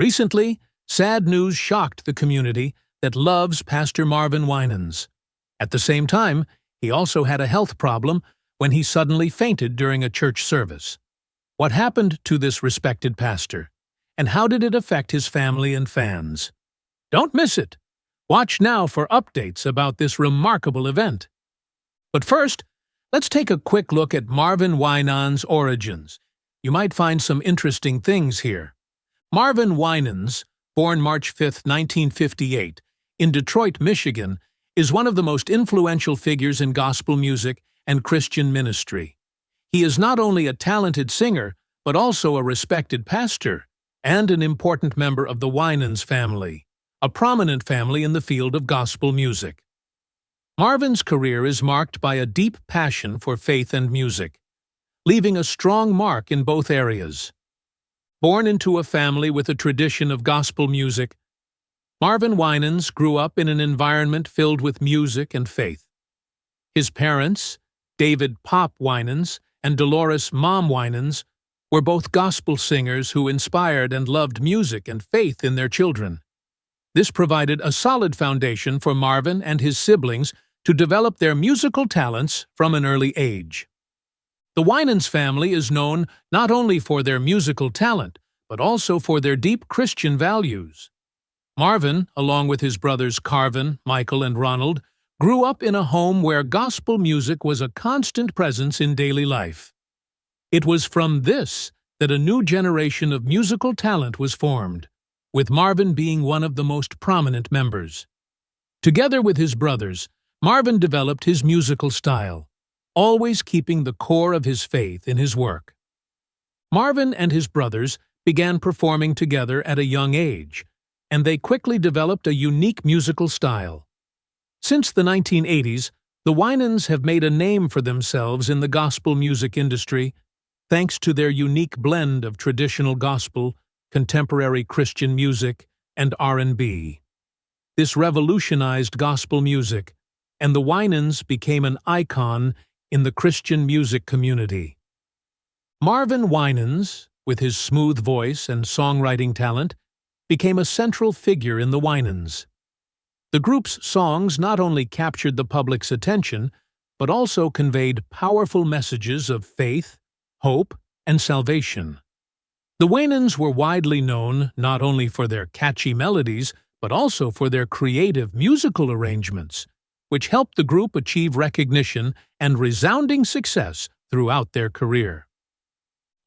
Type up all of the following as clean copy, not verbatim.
Recently, sad news shocked the community that loves Pastor Marvin Winans. At the same time, he also had a health problem when he suddenly fainted during a church service. What happened to this respected pastor, and how did it affect his family and fans? Don't miss it! Watch now for updates about this remarkable event. But first, let's take a quick look at Marvin Winans' origins. You might find some interesting things here. Marvin Winans, born March 5, 1958, in Detroit, Michigan, is one of the most influential figures in gospel music and Christian ministry. He is not only a talented singer, but also a respected pastor and an important member of the Winans family, a prominent family in the field of gospel music. Marvin's career is marked by a deep passion for faith and music, leaving a strong mark in both areas. Born into a family with a tradition of gospel music, Marvin Winans grew up in an environment filled with music and faith. His parents, David "Pop" Winans and Dolores "Mom" Winans, were both gospel singers who inspired and loved music and faith in their children. This provided a solid foundation for Marvin and his siblings to develop their musical talents from an early age. The Winans family is known not only for their musical talent, but also for their deep Christian values. Marvin, along with his brothers Carvin, Michael, and Ronald, grew up in a home where gospel music was a constant presence in daily life. It was from this that a new generation of musical talent was formed, with Marvin being one of the most prominent members. Together with his brothers, Marvin developed his musical style, always keeping the core of his faith in his work. Marvin and his brothers began performing together at a young age, and they quickly developed a unique musical style. Since the 1980s, the Winans have made a name for themselves in the gospel music industry, thanks to their unique blend of traditional gospel, contemporary Christian music, and R&B. This revolutionized gospel music, and the Winans became an icon in the Christian music community. Marvin Winans, with his smooth voice and songwriting talent, became a central figure in the Winans. The group's songs not only captured the public's attention, but also conveyed powerful messages of faith, hope, and salvation. The Winans were widely known not only for their catchy melodies, but also for their creative musical arrangements, which helped the group achieve recognition and resounding success throughout their career.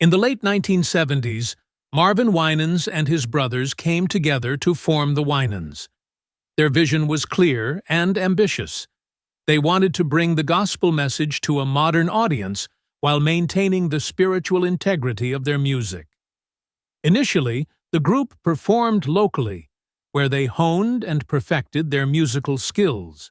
In the late 1970s, Marvin Winans and his brothers came together to form the Winans. Their vision was clear and ambitious. They wanted to bring the gospel message to a modern audience while maintaining the spiritual integrity of their music. Initially, the group performed locally, where they honed and perfected their musical skills.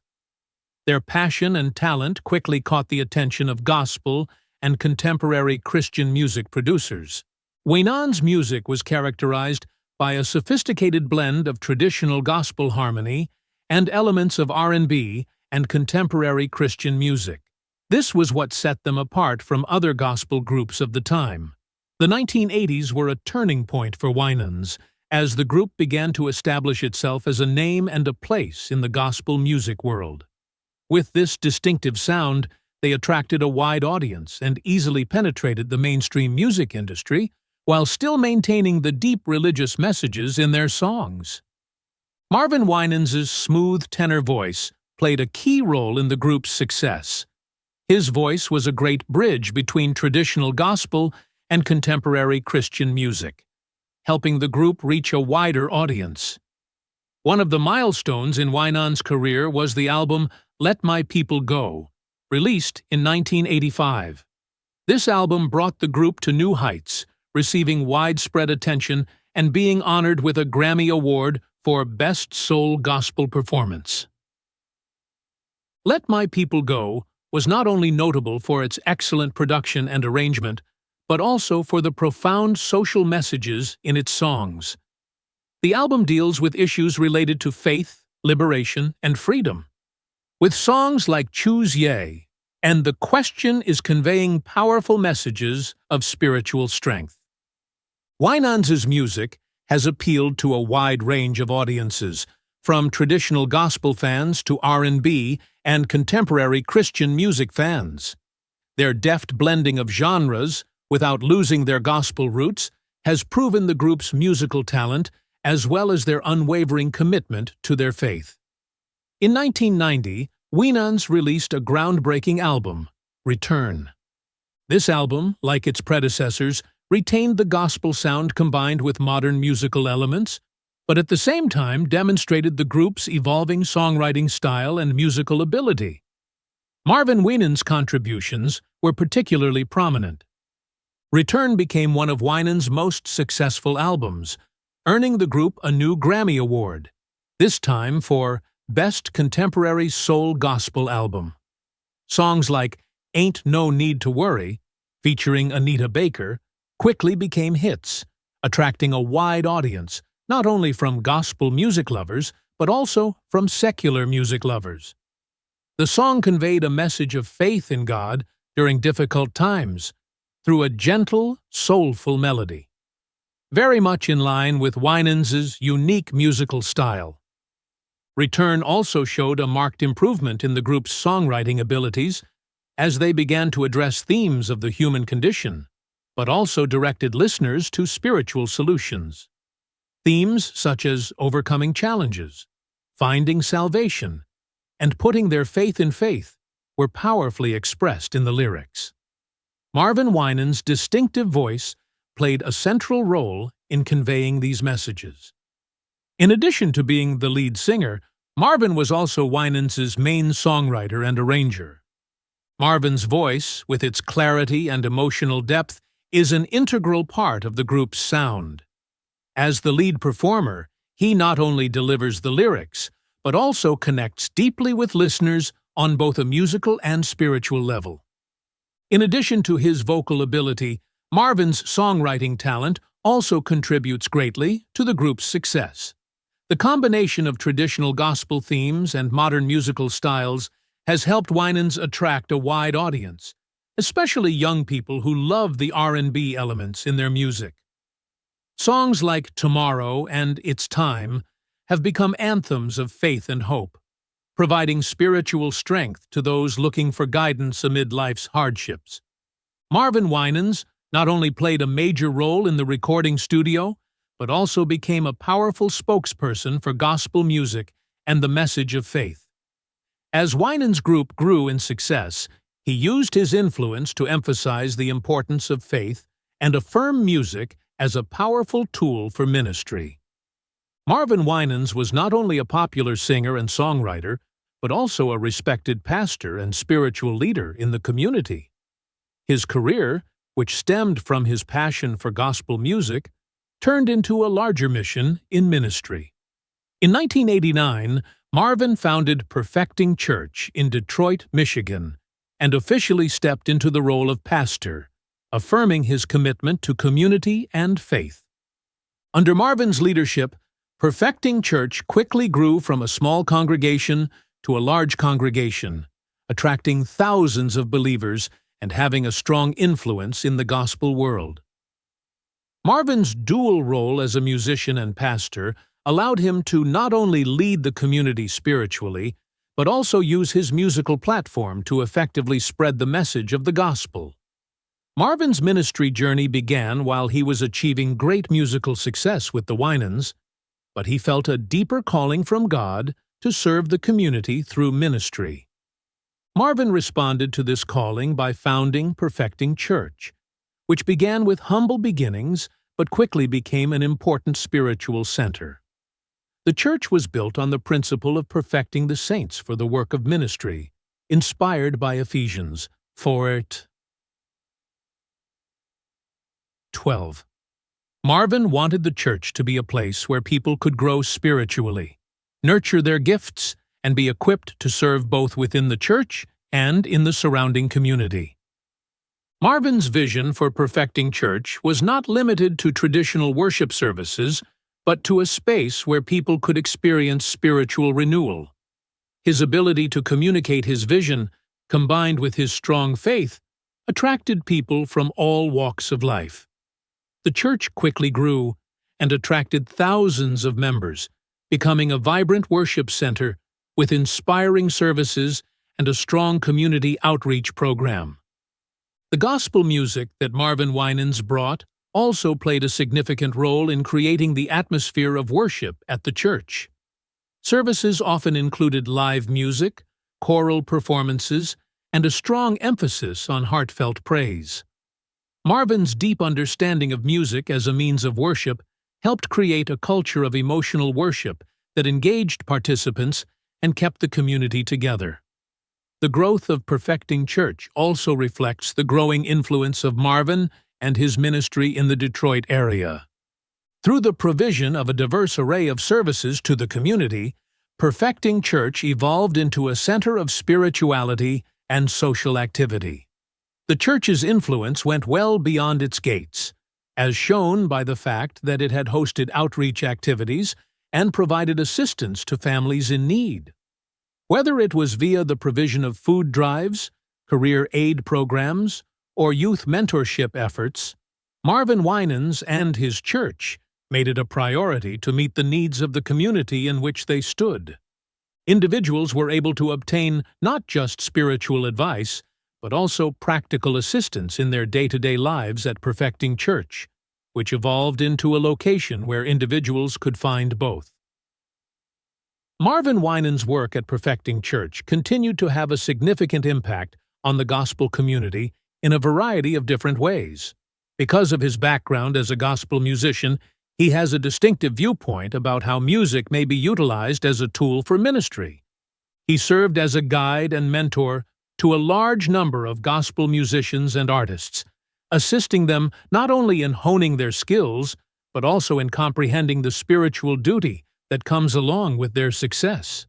Their passion and talent quickly caught the attention of gospel and contemporary Christian music producers. Winans' music was characterized by a sophisticated blend of traditional gospel harmony and elements of R&B and contemporary Christian music. This was what set them apart from other gospel groups of the time. The 1980s were a turning point for Winans, as the group began to establish itself as a name and a place in the gospel music world. With this distinctive sound, they attracted a wide audience and easily penetrated the mainstream music industry, while still maintaining the deep religious messages in their songs. Marvin Winans' smooth tenor voice played a key role in the group's success. His voice was a great bridge between traditional gospel and contemporary Christian music, helping the group reach a wider audience. One of the milestones in Winans' career was the album Let My People Go, released in 1985. This album brought the group to new heights, receiving widespread attention and being honored with a Grammy Award for Best Soul Gospel Performance. Let My People Go was not only notable for its excellent production and arrangement, but also for the profound social messages in its songs. The album deals with issues related to faith, liberation, and freedom. With songs like Choose Ye and The Question is conveying powerful messages of spiritual strength. Winans' music has appealed to a wide range of audiences, from traditional gospel fans to R&B and contemporary Christian music fans. Their deft blending of genres, without losing their gospel roots, has proven the group's musical talent as well as their unwavering commitment to their faith. In 1990, Winans released a groundbreaking album, Return. This album, like its predecessors, retained the gospel sound combined with modern musical elements, but at the same time demonstrated the group's evolving songwriting style and musical ability. Marvin Winans' contributions were particularly prominent. Return became one of Winans' most successful albums, earning the group a new Grammy Award, this time for Best Contemporary Soul Gospel Album. Songs like Ain't No Need to Worry, featuring Anita Baker, quickly became hits, attracting a wide audience, not only from gospel music lovers, but also from secular music lovers. The song conveyed a message of faith in God during difficult times, through a gentle, soulful melody. Very much in line with Winans' unique musical style. Return also showed a marked improvement in the group's songwriting abilities as they began to address themes of the human condition, but also directed listeners to spiritual solutions. Themes such as overcoming challenges, finding salvation, and putting their faith in faith were powerfully expressed in the lyrics. Marvin Winans' distinctive voice played a central role in conveying these messages. In addition to being the lead singer, Marvin was also Winans' main songwriter and arranger. Marvin's voice, with its clarity and emotional depth, is an integral part of the group's sound. As the lead performer, he not only delivers the lyrics, but also connects deeply with listeners on both a musical and spiritual level. In addition to his vocal ability, Marvin's songwriting talent also contributes greatly to the group's success. The combination of traditional gospel themes and modern musical styles has helped Winans attract a wide audience, especially young people who love the R&B elements in their music. Songs like Tomorrow and It's Time have become anthems of faith and hope, providing spiritual strength to those looking for guidance amid life's hardships. Marvin Winans not only played a major role in the recording studio, but also became a powerful spokesperson for gospel music and the message of faith. As Winans' group grew in success, he used his influence to emphasize the importance of faith and affirm music as a powerful tool for ministry. Marvin Winans was not only a popular singer and songwriter, but also a respected pastor and spiritual leader in the community. His career, which stemmed from his passion for gospel music, turned into a larger mission in ministry. In 1989, Marvin founded Perfecting Church in Detroit, Michigan, and officially stepped into the role of pastor, affirming his commitment to community and faith. Under Marvin's leadership, Perfecting Church quickly grew from a small congregation to a large congregation, attracting thousands of believers and having a strong influence in the gospel world. Marvin's dual role as a musician and pastor allowed him to not only lead the community spiritually, but also use his musical platform to effectively spread the message of the gospel. Marvin's ministry journey began while he was achieving great musical success with the Winans, but he felt a deeper calling from God to serve the community through ministry. Marvin responded to this calling by founding Perfecting Church, which began with humble beginnings but quickly became an important spiritual center. The church was built on the principle of perfecting the saints for the work of ministry, inspired by Ephesians 4:12. Marvin wanted the church to be a place where people could grow spiritually, nurture their gifts, and be equipped to serve both within the church and in the surrounding community. Marvin's vision for Perfecting Church was not limited to traditional worship services, but to a space where people could experience spiritual renewal. His ability to communicate his vision, combined with his strong faith, attracted people from all walks of life. The church quickly grew, and attracted thousands of members, becoming a vibrant worship center with inspiring services and a strong community outreach program. The gospel music that Marvin Winans brought also played a significant role in creating the atmosphere of worship at the church. Services often included live music, choral performances, and a strong emphasis on heartfelt praise. Marvin's deep understanding of music as a means of worship helped create a culture of emotional worship that engaged participants and kept the community together. The growth of Perfecting Church also reflects the growing influence of Marvin and his ministry in the Detroit area. Through the provision of a diverse array of services to the community, Perfecting Church evolved into a center of spirituality and social activity. The church's influence went well beyond its gates, as shown by the fact that it had hosted outreach activities and provided assistance to families in need. Whether it was via the provision of food drives, career aid programs, or youth mentorship efforts, Marvin Winans and his church made it a priority to meet the needs of the community in which they stood. Individuals were able to obtain not just spiritual advice, but also practical assistance in their day-to-day lives at Perfecting Church, which evolved into a location where individuals could find both. Marvin Winans' work at Perfecting Church continued to have a significant impact on the gospel community in a variety of different ways. Because of his background as a gospel musician, he has a distinctive viewpoint about how music may be utilized as a tool for ministry. He served as a guide and mentor to a large number of gospel musicians and artists, assisting them not only in honing their skills, but also in comprehending the spiritual duty that comes along with their success.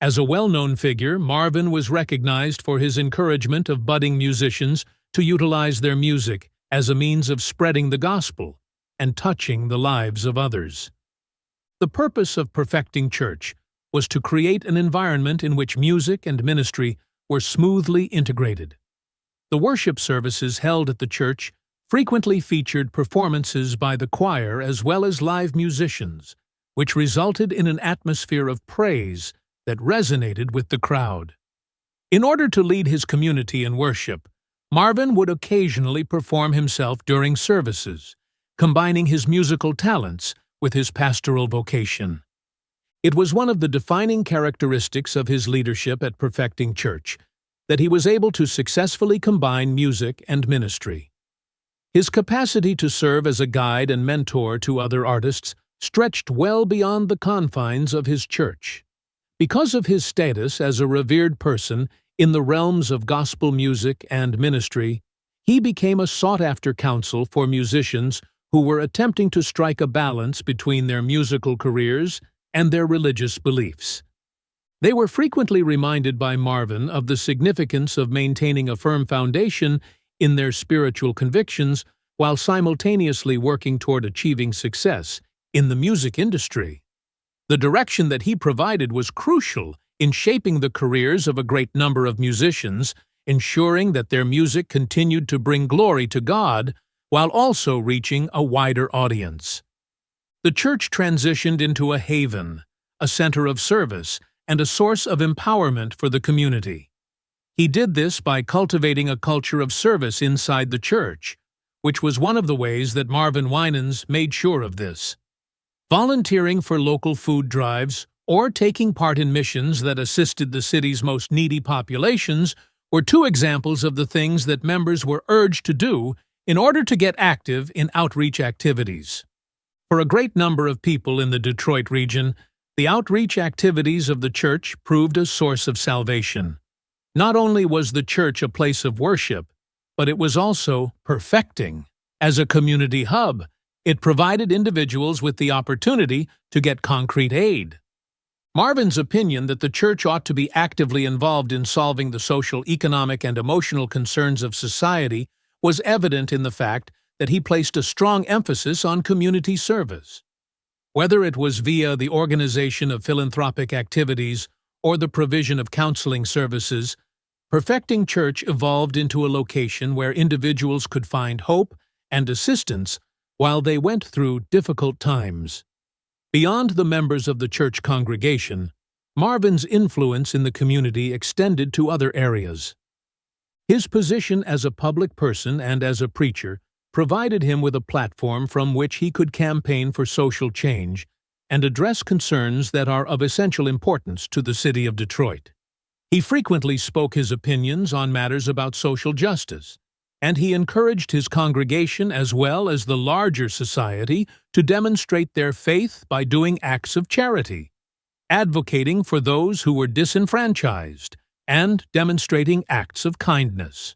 As a well-known figure, Marvin was recognized for his encouragement of budding musicians to utilize their music as a means of spreading the gospel and touching the lives of others. The purpose of Perfecting Church was to create an environment in which music and ministry were smoothly integrated. The worship services held at the church frequently featured performances by the choir as well as live musicians, which resulted in an atmosphere of praise that resonated with the crowd. In order to lead his community in worship, Marvin would occasionally perform himself during services, combining his musical talents with his pastoral vocation. It was one of the defining characteristics of his leadership at Perfecting Church that he was able to successfully combine music and ministry. His capacity to serve as a guide and mentor to other artists stretched well beyond the confines of his church. Because of his status as a revered person in the realms of gospel music and ministry, he became a sought-after counsel for musicians who were attempting to strike a balance between their musical careers and their religious beliefs. They were frequently reminded by Marvin of the significance of maintaining a firm foundation in their spiritual convictions while simultaneously working toward achieving success in the music industry. The direction that he provided was crucial in shaping the careers of a great number of musicians, ensuring that their music continued to bring glory to God while also reaching a wider audience. The church transitioned into a haven, a center of service, and a source of empowerment for the community. He did this by cultivating a culture of service inside the church, which was one of the ways that Marvin Winans made sure of this. Volunteering for local food drives or taking part in missions that assisted the city's most needy populations were two examples of the things that members were urged to do in order to get active in outreach activities. For a great number of people in the Detroit region, the outreach activities of the church proved a source of salvation. Not only was the church a place of worship, but it was also perfecting. As a community hub, it provided individuals with the opportunity to get concrete aid. Marvin's opinion that the church ought to be actively involved in solving the social, economic, and emotional concerns of society was evident in the fact that he placed a strong emphasis on community service. Whether it was via the organization of philanthropic activities or the provision of counseling services, Perfecting Church evolved into a location where individuals could find hope and assistance while they went through difficult times. Beyond the members of the church congregation, Marvin's influence in the community extended to other areas. His position as a public person and as a preacher provided him with a platform from which he could campaign for social change and address concerns that are of essential importance to the city of Detroit. He frequently spoke his opinions on matters about social justice, and he encouraged his congregation as well as the larger society to demonstrate their faith by doing acts of charity, advocating for those who were disenfranchised, and demonstrating acts of kindness.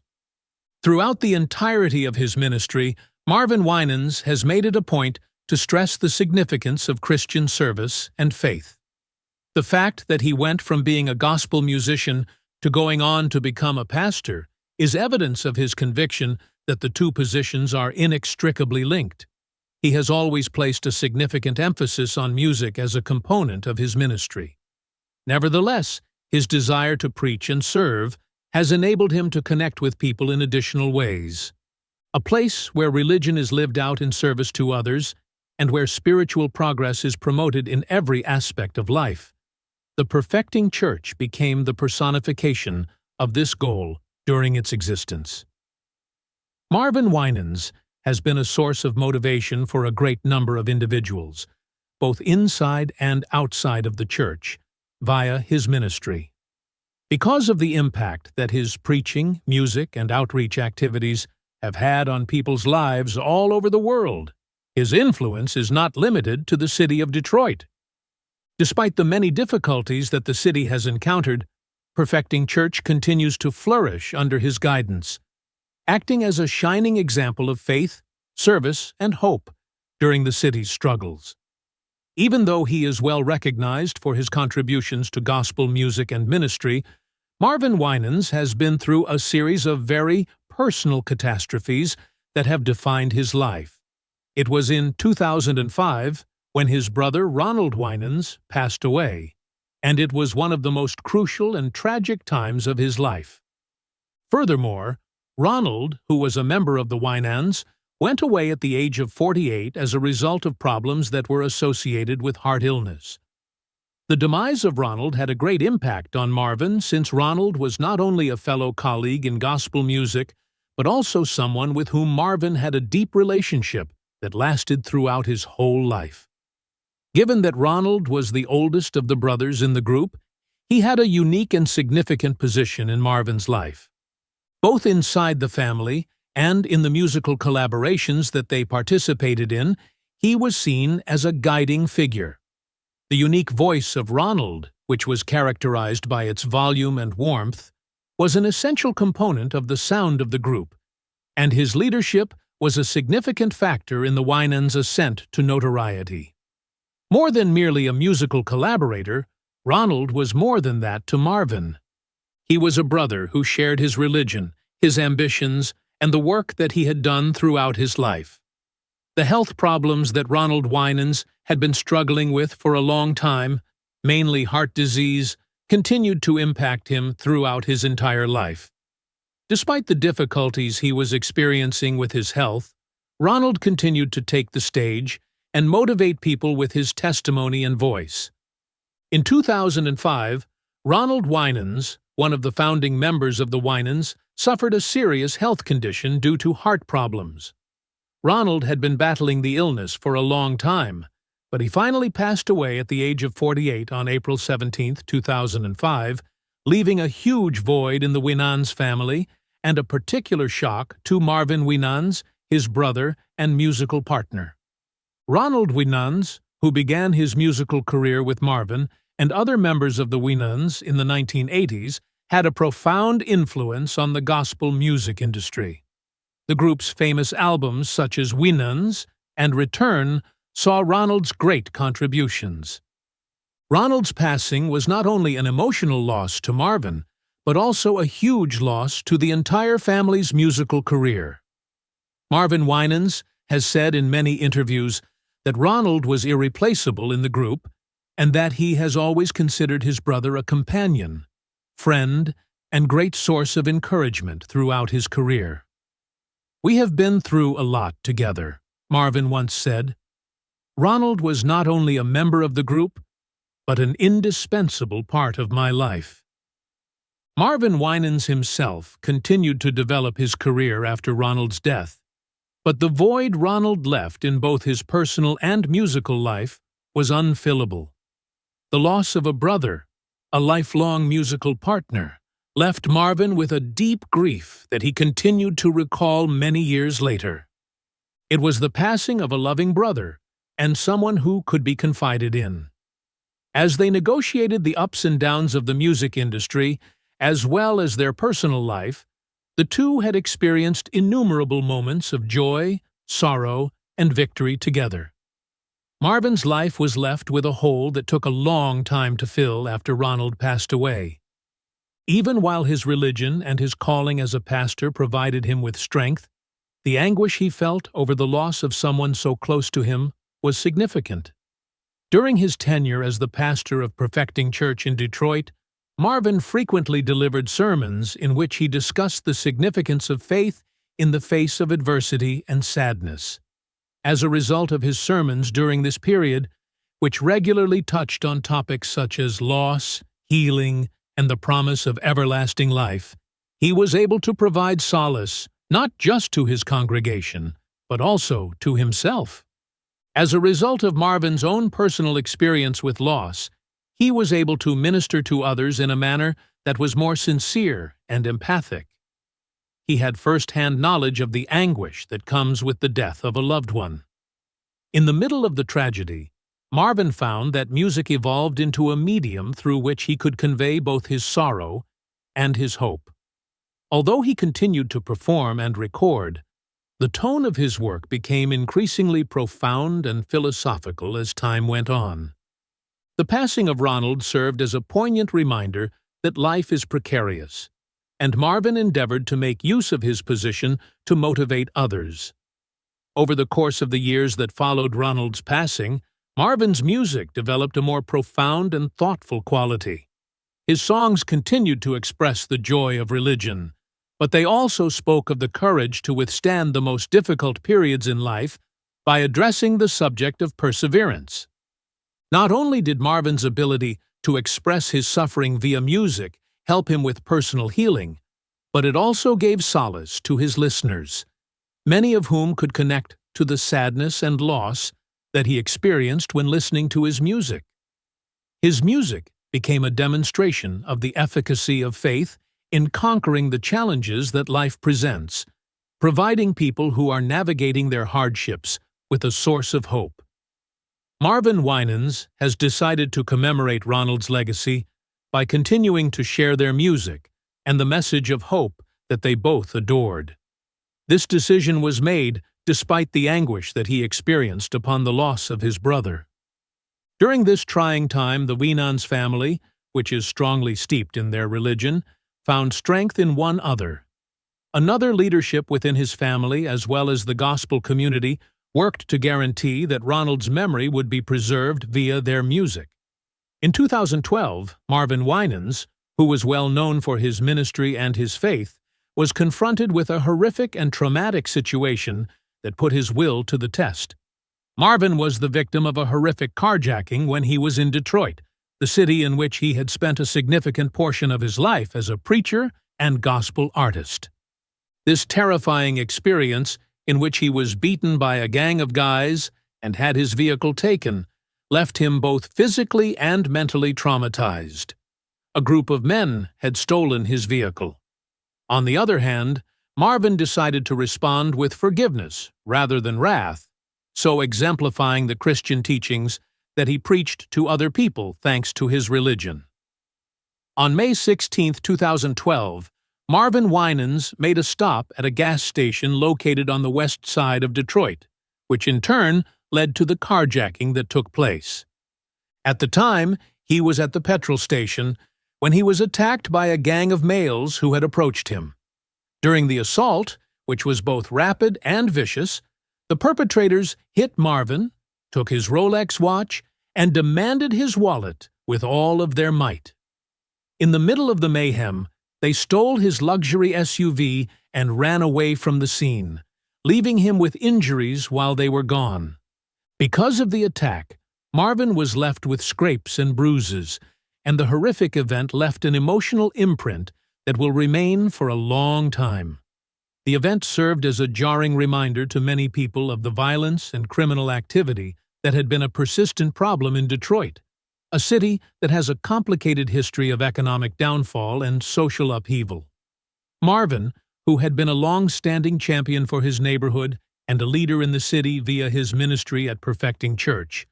Throughout the entirety of his ministry, Marvin Winans has made it a point to stress the significance of Christian service and faith. The fact that he went from being a gospel musician to going on to become a pastor is evidence of his conviction that the two positions are inextricably linked. He has always placed a significant emphasis on music as a component of his ministry. Nevertheless, his desire to preach and serve has enabled him to connect with people in additional ways. A place where religion is lived out in service to others and where spiritual progress is promoted in every aspect of life. The perfecting church became the personification of this goal during its existence. Marvin Winans has been a source of motivation for a great number of individuals, both inside and outside of the church, via his ministry. Because of the impact that his preaching, music, and outreach activities have had on people's lives all over the world, his influence is not limited to the city of Detroit. Despite the many difficulties that the city has encountered, Perfecting Church continues to flourish under his guidance, acting as a shining example of faith, service, and hope during the city's struggles. Even though he is well recognized for his contributions to gospel music and ministry, Marvin Winans has been through a series of very personal catastrophes that have defined his life. It was in 2005 when his brother Ronald Winans passed away, and it was one of the most crucial and tragic times of his life. Furthermore, Ronald, who was a member of the Winans, went away at the age of 48 as a result of problems that were associated with heart illness. The demise of Ronald had a great impact on Marvin, since Ronald was not only a fellow colleague in gospel music, but also someone with whom Marvin had a deep relationship that lasted throughout his whole life. Given that Ronald was the oldest of the brothers in the group, he had a unique and significant position in Marvin's life. Both inside the family and in the musical collaborations that they participated in, he was seen as a guiding figure. The unique voice of Ronald, which was characterized by its volume and warmth, was an essential component of the sound of the group, and his leadership was a significant factor in the Winans' ascent to notoriety. More than merely a musical collaborator, Ronald was more than that to Marvin. He was a brother who shared his religion, his ambitions, and the work that he had done throughout his life. The health problems that Ronald Winans had been struggling with for a long time, mainly heart disease, continued to impact him throughout his entire life. Despite the difficulties he was experiencing with his health, Ronald continued to take the stage and motivate people with his testimony and voice. In 2005, Ronald Winans, one of the founding members of the Winans, suffered a serious health condition due to heart problems. Ronald had been battling the illness for a long time, but he finally passed away at the age of 48 on April 17, 2005, leaving a huge void in the Winans family and a particular shock to Marvin Winans, his brother and musical partner. Ronald Winans, who began his musical career with Marvin and other members of the Winans in the 1980s, had a profound influence on the gospel music industry. The group's famous albums such as Winans and Return saw Ronald's great contributions. Ronald's passing was not only an emotional loss to Marvin, but also a huge loss to the entire family's musical career. Marvin Winans has said in many interviews that Ronald was irreplaceable in the group and that he has always considered his brother a companion, friend, and great source of encouragement throughout his career. We have been through a lot together, Marvin once said, "Ronald was not only a member of the group, but an indispensable part of my life." Marvin Winans himself continued to develop his career after Ronald's death, but the void Ronald left in both his personal and musical life was unfillable. The loss of a brother, a lifelong musical partner, left Marvin with a deep grief that he continued to recall many years later. It was the passing of a loving brother and someone who could be confided in. As they negotiated the ups and downs of the music industry, as well as their personal life, the two had experienced innumerable moments of joy, sorrow, and victory together. Marvin's life was left with a hole that took a long time to fill after Ronald passed away. Even while his religion and his calling as a pastor provided him with strength, the anguish he felt over the loss of someone so close to him was significant. During his tenure as the pastor of Perfecting Church in Detroit, Marvin frequently delivered sermons in which he discussed the significance of faith in the face of adversity and sadness. As a result of his sermons during this period, which regularly touched on topics such as loss, healing, and the promise of everlasting life, he was able to provide solace not just to his congregation, but also to himself. As a result of Marvin's own personal experience with loss, he was able to minister to others in a manner that was more sincere and empathic. He had first-hand knowledge of the anguish that comes with the death of a loved one. In the middle of the tragedy, Marvin found that music evolved into a medium through which he could convey both his sorrow and his hope. Although he continued to perform and record, the tone of his work became increasingly profound and philosophical as time went on. The passing of Ronald served as a poignant reminder that life is precarious, and Marvin endeavored to make use of his position to motivate others. Over the course of the years that followed Ronald's passing, Marvin's music developed a more profound and thoughtful quality. His songs continued to express the joy of religion, but they also spoke of the courage to withstand the most difficult periods in life by addressing the subject of perseverance. Not only did Marvin's ability to express his suffering via music help him with personal healing, but it also gave solace to his listeners, many of whom could connect to the sadness and loss that he experienced when listening to his music. His music became a demonstration of the efficacy of faith in conquering the challenges that life presents, providing people who are navigating their hardships with a source of hope. Marvin Winans has decided to commemorate Ronald's legacy by continuing to share their music and the message of hope that they both adored. This decision was made despite the anguish that he experienced upon the loss of his brother. During this trying time, the Winans family, which is strongly steeped in their religion, found strength in one other. Another leadership within his family, as well as the gospel community, worked to guarantee that Ronald's memory would be preserved via their music. In 2012, Marvin Winans, who was well known for his ministry and his faith, was confronted with a horrific and traumatic situation that put his will to the test. Marvin was the victim of a horrific carjacking when he was in Detroit, the city in which he had spent a significant portion of his life as a preacher and gospel artist. This terrifying experience, in which he was beaten by a gang of guys and had his vehicle taken, left him both physically and mentally traumatized. A group of men had stolen his vehicle. On the other hand, Marvin decided to respond with forgiveness rather than wrath, so exemplifying the Christian teachings that he preached to other people thanks to his religion. On May 16, 2012, Marvin Winans made a stop at a gas station located on the west side of Detroit, which in turn led to the carjacking that took place. At the time, he was at the petrol station when he was attacked by a gang of males who had approached him. During the assault, which was both rapid and vicious, the perpetrators hit Marvin, took his Rolex watch, and demanded his wallet with all of their might. In the middle of the mayhem, they stole his luxury SUV and ran away from the scene, leaving him with injuries while they were gone. Because of the attack, Marvin was left with scrapes and bruises, and the horrific event left an emotional imprint that will remain for a long time. The event served as a jarring reminder to many people of the violence and criminal activity that had been a persistent problem in Detroit, a city that has a complicated history of economic downfall and social upheaval. Marvin, who had been a long-standing champion for his neighborhood and a leader in the city via his ministry at Perfecting Church,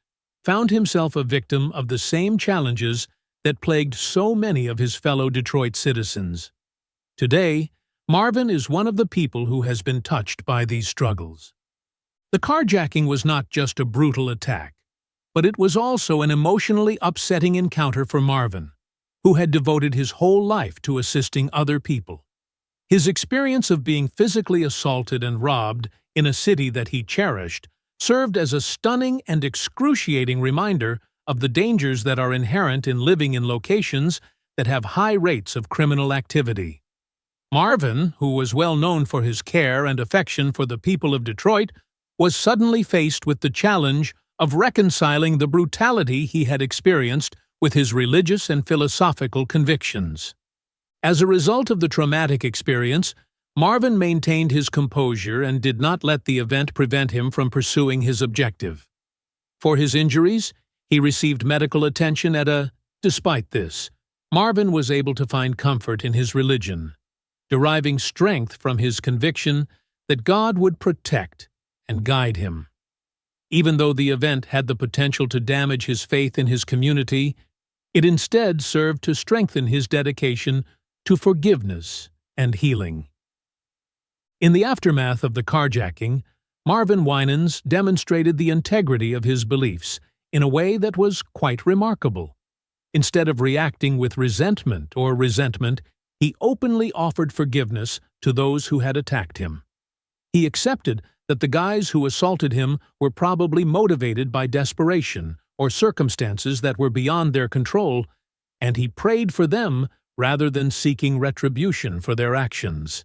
found himself a victim of the same challenges that plagued so many of his fellow Detroit citizens. Today, Marvin is one of the people who has been touched by these struggles. The carjacking was not just a brutal attack, but it was also an emotionally upsetting encounter for Marvin, who had devoted his whole life to assisting other people. His experience of being physically assaulted and robbed in a city that he cherished served as a stunning and excruciating reminder of the dangers that are inherent in living in locations that have high rates of criminal activity. Marvin, who was well known for his care and affection for the people of Detroit, was suddenly faced with the challenge of reconciling the brutality he had experienced with his religious and philosophical convictions. As a result of the traumatic experience, Marvin maintained his composure and did not let the event prevent him from pursuing his objective. For his injuries, he received medical attention Despite this, Marvin was able to find comfort in his religion, deriving strength from his conviction that God would protect and guide him. Even though the event had the potential to damage his faith in his community, it instead served to strengthen his dedication to forgiveness and healing. In the aftermath of the carjacking, Marvin Winans demonstrated the integrity of his beliefs in a way that was quite remarkable. Instead of reacting with resentment, he openly offered forgiveness to those who had attacked him. He accepted that the guys who assaulted him were probably motivated by desperation or circumstances that were beyond their control, and he prayed for them rather than seeking retribution for their actions.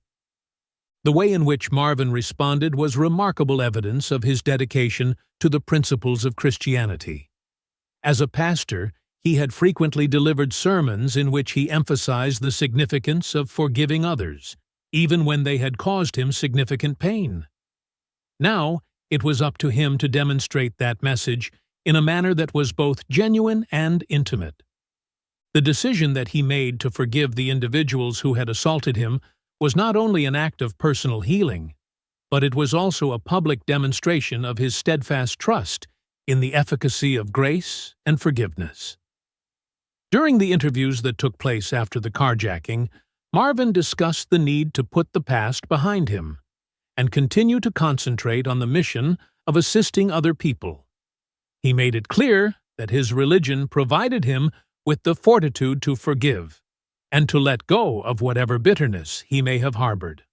The way in which Marvin responded was remarkable evidence of his dedication to the principles of Christianity. As a pastor, he had frequently delivered sermons in which he emphasized the significance of forgiving others, even when they had caused him significant pain. Now, it was up to him to demonstrate that message in a manner that was both genuine and intimate. The decision that he made to forgive the individuals who had assaulted him was not only an act of personal healing, but it was also a public demonstration of his steadfast trust in the efficacy of grace and forgiveness. During the interviews that took place after the carjacking, Marvin discussed the need to put the past behind him and continue to concentrate on the mission of assisting other people. He made it clear that his religion provided him with the fortitude to forgive and to let go of whatever bitterness he may have harbored.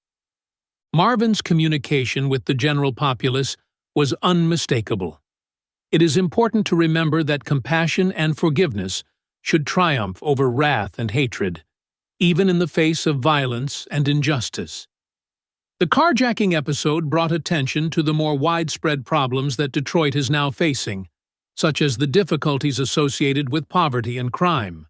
Marvin's communication with the general populace was unmistakable. It is important to remember that compassion and forgiveness should triumph over wrath and hatred, even in the face of violence and injustice. The carjacking episode brought attention to the more widespread problems that Detroit is now facing, such as the difficulties associated with poverty and crime.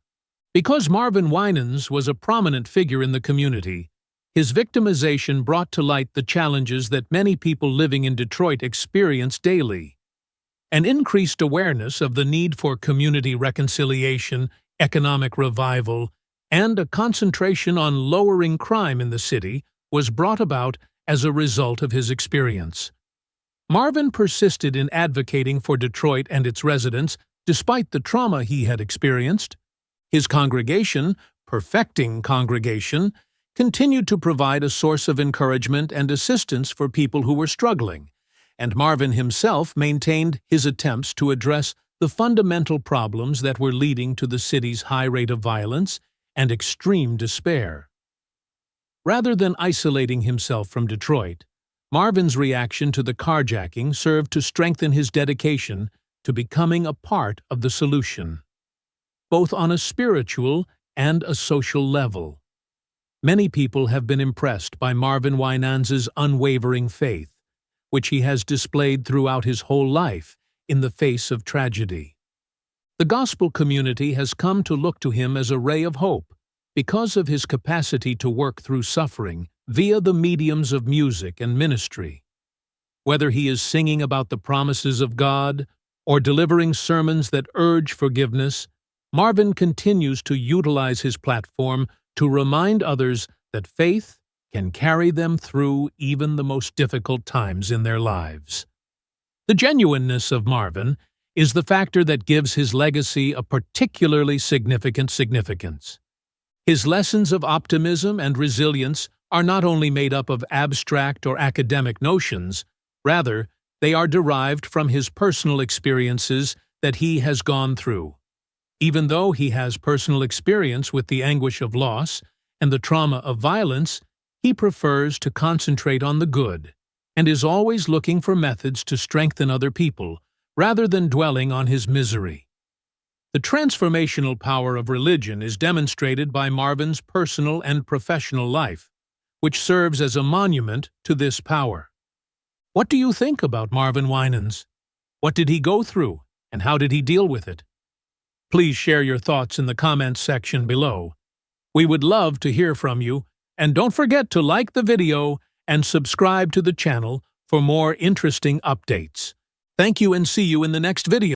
Because Marvin Winans was a prominent figure in the community, his victimization brought to light the challenges that many people living in Detroit experience daily. An increased awareness of the need for community reconciliation, economic revival, and a concentration on lowering crime in the city was brought about as a result of his experience. Marvin persisted in advocating for Detroit and its residents despite the trauma he had experienced. His congregation, Perfecting Congregation, continued to provide a source of encouragement and assistance for people who were struggling, and Marvin himself maintained his attempts to address the fundamental problems that were leading to the city's high rate of violence and extreme despair. Rather than isolating himself from Detroit, Marvin's reaction to the carjacking served to strengthen his dedication to becoming a part of the solution, both on a spiritual and a social level. Many people have been impressed by Marvin Winans' unwavering faith, which he has displayed throughout his whole life in the face of tragedy. The gospel community has come to look to him as a ray of hope because of his capacity to work through suffering via the mediums of music and ministry. Whether he is singing about the promises of God or delivering sermons that urge forgiveness, Marvin continues to utilize his platform to remind others that faith can carry them through even the most difficult times in their lives. The genuineness of Marvin is the factor that gives his legacy a particularly significant significance. His lessons of optimism and resilience are not only made up of abstract or academic notions, rather, they are derived from his personal experiences that he has gone through. Even though he has personal experience with the anguish of loss and the trauma of violence, he prefers to concentrate on the good and is always looking for methods to strengthen other people rather than dwelling on his misery. The transformational power of religion is demonstrated by Marvin's personal and professional life, which serves as a monument to this power. What do you think about Marvin Winans? What did he go through, and how did he deal with it? Please share your thoughts in the comments section below. We would love to hear from you, and don't forget to like the video and subscribe to the channel for more interesting updates. Thank you and see you in the next video.